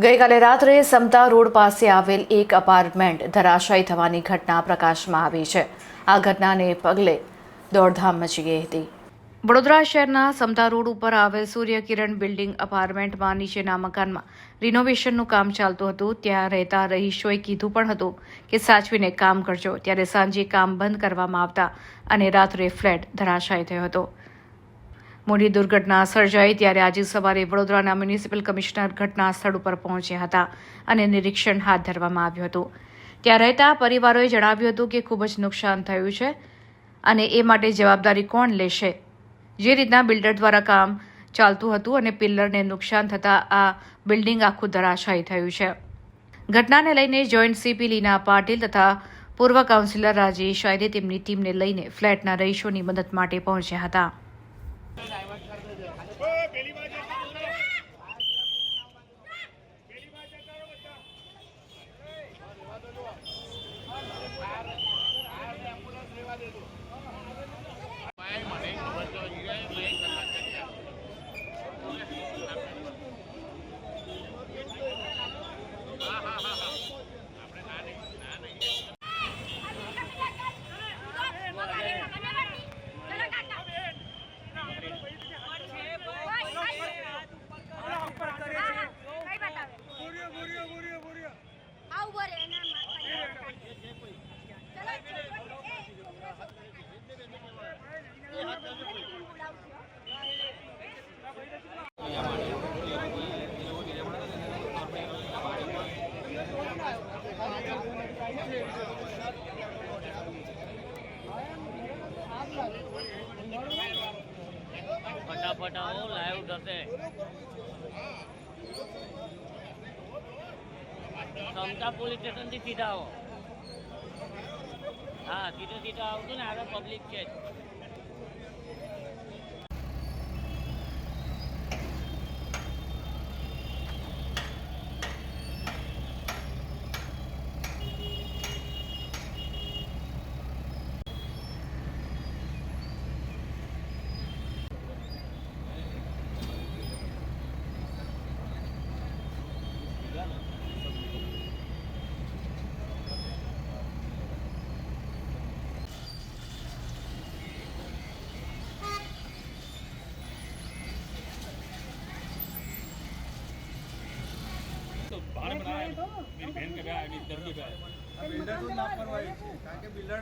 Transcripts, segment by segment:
ગઈકાલે રાત્રે સમતા રોડ પાસે આવેલ એક અપાર્ટમેન્ટ ધરાશાયી થવાની ઘટના પ્રકાશમાં આવી છે। આ ઘટનાને પગલે દોડધામ મચી ગઈ હતી। વડોદરા શહેરના સમતા રોડ ઉપર આવેલ સૂર્યકિરણ બિલ્ડિંગ અપાર્ટમેન્ટમાં નીચેના મકાનમાં રિનોવેશનનું કામ ચાલતું હતું। ત્યાં રહેતા રહીશોએ કીધું પણ હતું કે સાચવીને કામ કરજો। ત્યારે સાંજે કામ બંધ કરવામાં આવતા અને રાત્રે ફ્લેટ ધરાશાયી થયો હતો। મોટી દુર્ઘટના સર્જાઈ ત્યારે આજે સવારે વડોદરાના મ્યુનિસિપલ કમિશનર ઘટના સ્થળ ઉપર પહોંચ્યા હતા અને નિરીક્ષણ હાથ ધરવામાં આવ્યું હતું। ત્યાં રહેતા પરિવારોએ જણાવ્યું હતું કે ખૂબ જ નુકસાન થયું છે અને એ માટે જવાબદારી કોણ લેશે। જે રીતના બિલ્ડર દ્વારા કામ ચાલતું હતું અને પિલ્લરને નુકસાન થતાં આ બિલ્ડિંગ આખું ધરાશાયી થયું છે। ઘટનાને લઈને જોઈન્ટ સીપી લીના પાટીલ તથા પૂર્વ કાઉન્સિલર રાજેશ આયરે તેમની ટીમને લઈને ફ્લેટના રહીશોની મદદ માટે પહોંચ્યા હતા। फटाफट आओ, लाइव उधर से समता पुलिस स्टेशन થી સીધા આવો। હા, સીધા આવજો ને, આ પબ્લિક છે। मेरी बहन का ब्याह है, मेरी दर्द का है। अब बिल्डर को लापरवाही है, કારણ કે બિલ્ડર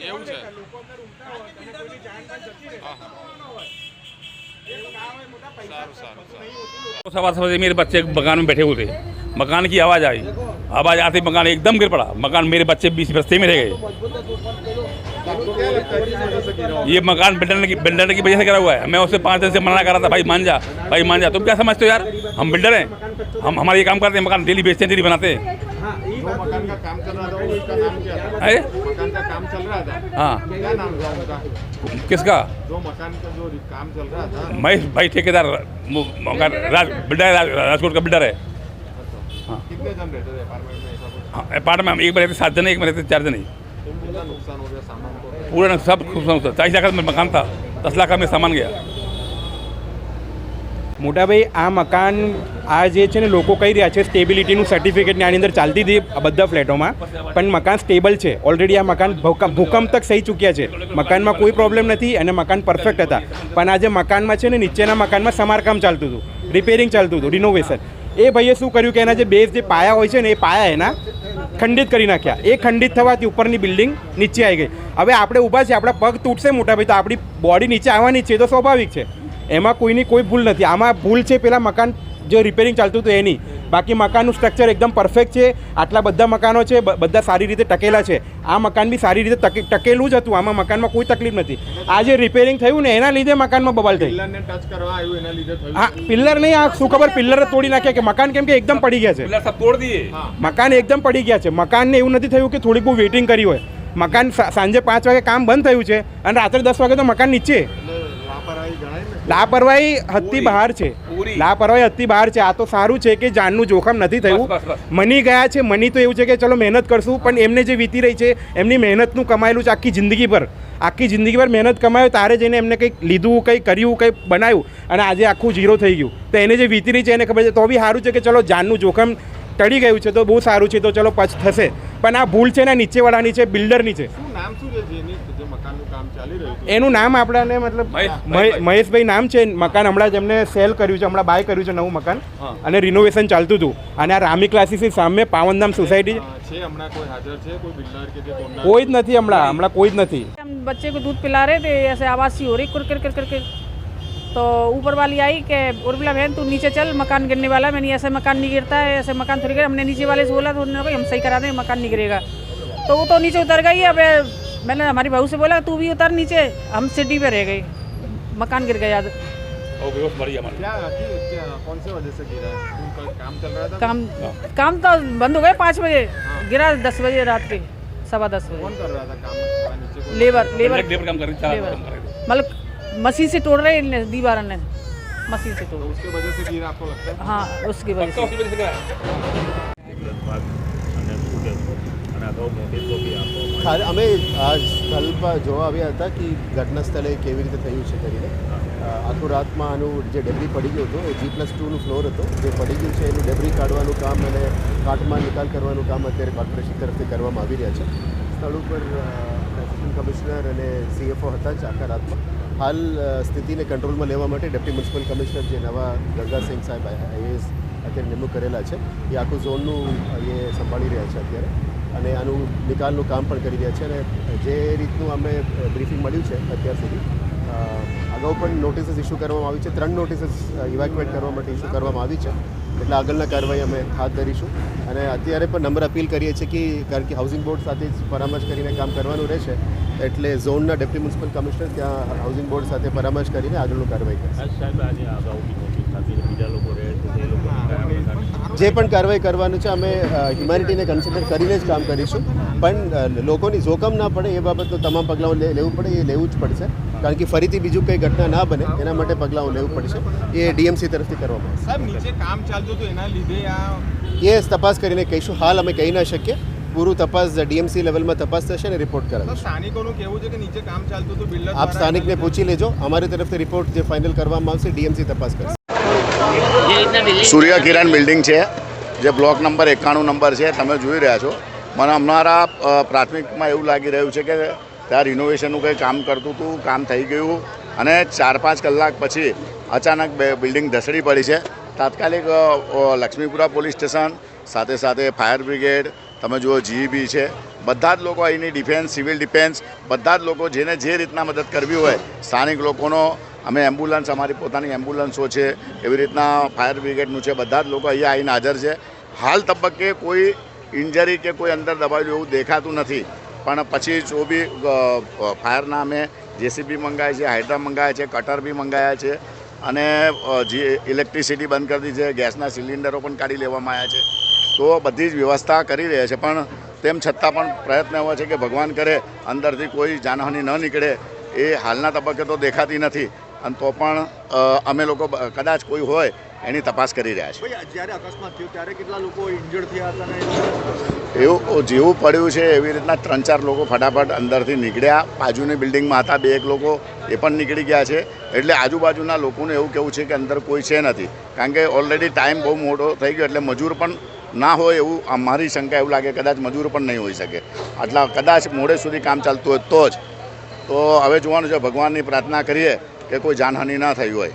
એવું છે। सवा सवा मेरे बच्चे मकान में बैठे हुए थे। मकान की आवाज़ आते मकान एकदम गिर पड़ा। मकान मेरे बच्चे बीच रास्ते में रह गए। ये मकान बिल्डर की वजह से गिरा हुआ है। मैं उससे 5 दिन से मना कर रहा था, भाई मान जा। तुम क्या समझते हो यार, हम बिल्डर हैं, हम हमारे ये काम करते हैं, मकान डेली बेचते हैं, डेली बनाते हैं। मकान का काम चल रहा था, उसका नाम क्या था? मकान का काम चल रहा था, हाँ, क्या नाम था उनका? किसका? जो मकान का जो काम चल रहा था, महेश भाई ठेकेदार, बिल्डर राजकोट का बिल्डर है। कितने जन रहते थे अपार्टमेंट में? ऐसा कुछ? हाँ, अपार्टमेंट में एक में रहते 7 जन, एक में रहते 4 जन ही। कितना नुकसान हो गया सामान को? पूरा सब खुश 40 लाख में मकान था, 10 लाख में सामान गया। મોટાભાઈ આ મકાન આ જે છે ને લોકો કહી રહ્યા છે સ્ટેબિલિટીનું સર્ટિફિકેટની આની અંદર ચાલતી હતી બધા ફ્લેટોમાં, પણ મકાન સ્ટેબલ છે ઓલરેડી. આ મકાન ભૂકંપ તક સહી ચૂક્યા છે, મકાનમાં કોઈ પ્રોબ્લેમ નથી અને મકાન પરફેક્ટ હતા. પણ આ જે મકાનમાં છે ને નીચેના મકાનમાં સમારકામ ચાલતું હતું, રિપેરિંગ ચાલતું હતું, રિનોવેશન. એ ભાઈએ શું કર્યું કે એના જે બેઝ જે પાયા હોય છે ને એ પાયા એના ખંડિત કરી નાખ્યા. એ ખંડિત થવાથી ઉપરની બિલ્ડિંગ નીચે આવી ગઈ. હવે આપણે ઊભા છે, આપણા પગ તૂટશે મોટાભાઈ તો આપણી બોડી નીચે આવવાની છે, તો સ્વાભાવિક છે. એમાં કોઈની કોઈ ભૂલ નથી. આમાં ભૂલ છે પેલા મકાન જે રિપેરિંગ ચાલતું હતું એની. બાકી મકાનનું સ્ટ્રક્ચર એકદમ પરફેક્ટ છે. આટલા બધા મકાનો છે, બધા સારી રીતે ટકેલા છે. આ મકાન બી સારી રીતે ટકેલું જ હતું. આમાં મકાનમાં કોઈ તકલીફ નથી. આ જે રિપેરિંગ થયું ને એના લીધે મકાનમાં બબાલ થઈ. પિલ્લરને ટચ કરવા આવ્યું એના લીધે થયું. હા, પિલ્લર નહીં, આ શું ખબર પિલ્લર જ તોડી નાખ્યા કે મકાન કેમ કે એકદમ પડી ગયા છે. सब तोड़ दिए। મકાન એકદમ પડી ગયા છે. મકાનને એવું નથી થયું કે થોડીક બહુ વેઇટિંગ કરી હોય. મકાન સાંજે 5 વાગે કામ બંધ થયું છે અને રાત્રે 10 વાગે તો મકાન નીચે. લાપરવાહી ગણાય ને? લાપરવાહી હદથી બહાર છે. લાપરવાહી હદથી બહાર છે. આ તો સારું છે કે જાનનું જોખમ નથી થયું. બસ, બસ. મની ગયા છે. મની તો એવું છે કે ચલો મહેનત કરશું, પણ એમને જે વીતી રહી છે એમની મહેનતનું કમાયેલું છે આખી જિંદગી પર મહેનત કમાયો, તારે જઈને એમને કંઈક લીધું, કંઈક કર્યું, કંઈક બનાવ્યું અને આજે આખું ઝીરો થઈ ગયું. તો એને જે વીતી રહી છે એને ખબર છે. તો બી સારું છે કે ચલો જાનનું જોખમ ટળી ગયું છે તો બહુ સારું છે. તો ચલો પછી થશે. પણ આ ભૂલ છે ને નીચેવાળાની છે, બિલ્ડરની છે. શું નામ શું છે જેની જે મકાનનું કામ ચાલી રહ્યું હતું? એનું નામ આપણાને મતલબ મહેશભાઈ નામ છે. મકાન હમણાં જ એમને સેલ કર્યું છે, હમણાં બાય કર્યું છે નવું મકાન અને રિનોવેશન ચાલતું હતું. અને આ રામી ક્લાસીસની સામે પાવનધામ સોસાયટી છે હમણાં કોઈ હાજર છે? કોઈ બિલ્ડર કે જે કોન્ટ્રાક્ટર? કોઈ જ નથી. હમણાં કોઈ જ નથી. हम बच्चे को दूध पिला रहे थे, ऐसे आवाज़ सी हो रही कुर कर करके, तो ऊपर वाली आई कि उर्मिला बहन तू नीचे चल, मकान गिरने वाला है. मैंने ऐसा मकान नहीं गिरता है, ऐसे मकान थोड़ी गिरा. हमने नीचे वाले से बोला तो उन्होंने कहा हम सही करा दें, मकान नहीं गिरेगा. तो वो तो नीचे उतर गई. अब मैंने हमारी बहू से बोला तू भी उतर नीचे. हम सिटी पे रह गए, मकान गिर गया. क्या कौन से वजह से गिरा है? उनका काम चल रहा था? काम तो बंद हो गए 5 बजे, गिरा 10 बजे रात के, 10:15 बजे. कौन कर रहा था काम नीचे को? लेबर काम कर रही लेबर मतलब मशीन से तोड़ रहे हैं दीवार ने, मशीन से तोड़. तो उसके वजह से गिरा आपको लगता है? हाँ, उसकी वजह से. અમે આ સ્થળ પર જોવા આવ્યા હતા કે ઘટના સ્થળે કેવી રીતે થયું છે કરીને. આખું રાતમાં આનું જે ડેબ્રી પડી ગયો હતો એ G+2નું ફ્લોર હતો જે પડી ગયું છે એનું ડેબ્રી કાઢવાનું કામ અને કાટમાં નિકાલ કરવાનું કામ અત્યારે કોર્પોરેશન તરફથી કરવામાં આવી રહ્યા છે. સ્થળ ઉપર એસિસ્ટન્ટ કમિશનર અને CFO હતા જ આખા રાતમાં. હાલ સ્થિતિને કંટ્રોલમાં લેવા માટે ડેપ્યુટી મ્યુનિસિપલ કમિશનર જે નવા ગંગાસિંહ સાહેબ IAS અત્યારે નિમણૂક કરેલા છે એ આખું ઝોનનું એ સંભાળી રહ્યા છે અત્યારે અને આનું નિકાલનું કામ પણ કરી રહ્યા છે. અને જે રીતનું અમે બ્રીફિંગ મળ્યું છે અત્યાર સુધી અગાઉ પણ નોટિસીસ ઇસ્યુ કરવામાં આવી છે. 3 નોટિસીસ ઇવેક્યુએટ કરવા માટે ઇસ્યુ કરવામાં આવી છે. એટલે આગળના કાર્યવાહી અમે હાથ ધરીશું. અને અત્યારે પણ નંબર અપીલ કરીએ છીએ કે કારણ કે હાઉસિંગ બોર્ડ સાથે જ પરામર્શ કરીને કામ કરવાનું રહેશે એટલે ઝોનના ડેપ્યુટી મ્યુનિસિપલ કમિશનર ત્યાં હાઉસિંગ બોર્ડ સાથે પરામર્શ કરીને આગળનું કાર્યવાહી કરશે. જે પણ કાર્યવાહી કરવાનું છે અમે હ્યુમેનિટીને કન્સિડર કરીને જ કામ કરીશું. પણ લોકોની જોખમ ના પડે એ બાબતનું તમામ પગલાઓ લેવું પડે એ લેવું જ પડશે. કારણ કે ફરીથી બીજું કંઈ ઘટના ના બને એના માટે પગલાઓ લેવું પડશે. એ DMC તરફથી કરવામાં આવશે. સાહેબ નીચે કામ ચાલતું હતું એના લીધે એ તપાસ કરીને કહીશું. હાલ અમે કહી ના શકીએ. પૂરું તપાસ DMC લેવલમાં તપાસ થશે અને રિપોર્ટ કરાવશે. સ્થાનિકોનું કહેવું છે કે નીચે કામ ચાલતું હતું બિલ્ડર આપ સ્થાનિકને પૂછી લેજો. અમારી તરફથી રિપોર્ટ જે ફાઇનલ કરવામાં આવશે DMC તપાસ કરશે. સૂર્ય કિરણ બિલ્ડિંગ છે જે બ્લોક નંબર 91 નંબર છે. તમે જોઈ રહ્યા છો. મને અમારા પ્રાથમિકમાં એવું લાગી રહ્યું છે કે ત્યાં રિનોવેશનનું કંઈ કામ કરતું હતું, કામ થઈ ગયું અને 4-5 કલાક પછી અચાનક બિલ્ડિંગ ધસડી પડી છે. તાત્કાલિક લક્ષ્મીપુરા પોલીસ સ્ટેશન સાથે સાથે ફાયર બ્રિગેડ, તમે જુઓ GEB છે, બધા જ લોકો અહીંની ડિફેન્સ, સિવિલ ડિફેન્સ, બધા જ લોકો જેને જે રીતના મદદ કરવી હોય સ્થાનિક લોકોનો, અમે એમ્બ્યુલન્સ, અમારી પોતાની એમ્બ્યુલન્સો છે, એવી રીતના ફાયર બ્રિગેડનું છે, બધા જ લોકો અહીંયા આવીને હાજર છે. હાલ તબક્કે કોઈ ઇન્જરી કે કોઈ અંદર દબાયેલું એવું દેખાતું નથી. પણ પછી જો બી ફાયરના અમે JCB મંગાવ્યા છે, હાઇડ્રા મંગાવ્યા છે, કટર બી મંગાવ્યા છે અને જે ઇલેક્ટ્રિસિટી બંધ કરી દીધી છે, ગેસના સિલિન્ડરો પણ કાઢી લેવામાં આવ્યા છે. તો બધી જ વ્યવસ્થા કરી રહ્યા છે. પણ તેમ છતાં પણ પ્રયત્ન એવો છે કે ભગવાન કરે અંદરથી કોઈ જાનહાનિ ન નીકળે એ હાલના તબક્કે તો દેખાતી નથી. અને તો પણ અમે લોકો કદાચ કોઈ હોય એની તપાસ કરી રહ્યા છીએ. જ્યારે અકસ્માત થયો ત્યારે કેટલા લોકો ઇન્જર્ડ થયા હતા? એવું જેવું પડ્યું છે એવી રીતના 3-4 લોકો ફટાફટ અંદરથી નીકળ્યા. બાજુની બિલ્ડિંગમાં હતા 2-1 લોકો, એ પણ નીકળી ગયા છે. એટલે આજુબાજુના લોકોનું એવું કહેવું છે કે અંદર કોઈ છે નથી, કારણ કે ઓલરેડી ટાઈમ બહુ મોટો થઈ ગયો, એટલે મજૂર પણ ના હોય એવું અમારી શંકા એવું લાગે. કદાચ મજૂર પણ નહીં હોઈ શકે, આટલા કદાચ મોડે સુધી કામ ચાલતું હોય તો જ. તો હવે જોવાનું છે, ભગવાનની પ્રાર્થના કરીએ કે કોઈ જાનહાનિ ના થઈ હોય.